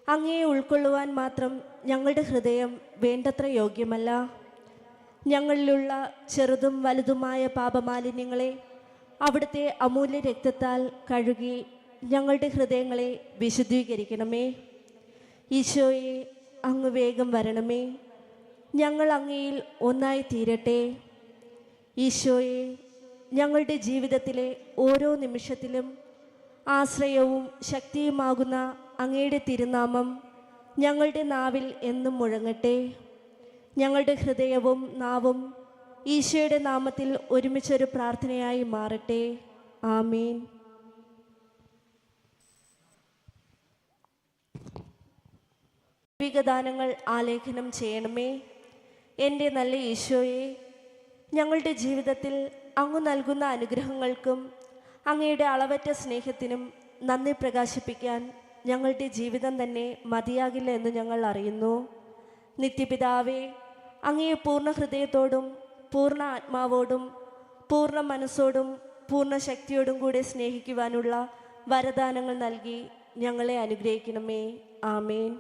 അങ്ങയെ ഉൾക്കൊള്ളുവാൻ മാത്രം ഞങ്ങളുടെ ഹൃദയം വേണ്ടത്ര യോഗ്യമല്ല. ഞങ്ങളിലുള്ള ചെറുതും വലുതുമായ പാപമാലിന്യങ്ങളെ അവിടുത്തെ അമൂല്യ രക്തത്താൽ കഴുകി ഞങ്ങളുടെ ഹൃദയങ്ങളെ വിശുദ്ധീകരിക്കണമേ. ഈശോയെ, അങ്ങ് വേഗം വരണമേ. ഞങ്ങൾ അങ്ങയിൽ ഒന്നായി തീരട്ടെ. ഈശോയെ, ഞങ്ങളുടെ ജീവിതത്തിലെ ഓരോ നിമിഷത്തിലും ആശ്രയവും ശക്തിയുമാകുന്ന അങ്ങയുടെ തിരുനാമം ഞങ്ങളുടെ നാവിൽ എന്നും മുഴങ്ങട്ടെ. ഞങ്ങളുടെ ഹൃദയവും നാവും ഈശോയുടെ നാമത്തിൽ ഒരുമിച്ചൊരു പ്രാർത്ഥനയായി മാറട്ടെ. ആമീൻ. ദൈവികദാനങ്ങൾ ആലേഖനം ചെയ്യണമേ. എൻ്റെ നല്ല ഈശോയെ, ഞങ്ങളുടെ ജീവിതത്തിൽ അങ്ങ് നൽകുന്ന അനുഗ്രഹങ്ങൾക്കും അങ്ങയുടെ അളവറ്റ സ്നേഹത്തിനും നന്ദി പ്രകാശിപ്പിക്കാൻ ഞങ്ങളുടെ ജീവിതം തന്നെ മതിയാകില്ല എന്ന് ഞങ്ങൾ അറിയുന്നു. നിത്യപിതാവേ, അങ്ങയെ പൂർണ്ണ ഹൃദയത്തോടും പൂർണ്ണ ആത്മാവോടും പൂർണ്ണ മനസ്സോടും പൂർണ്ണ ശക്തിയോടും കൂടെ സ്നേഹിക്കുവാനുള്ള വരദാനങ്ങൾ നൽകി ഞങ്ങളെ അനുഗ്രഹിക്കണമേ. ആമേൻ.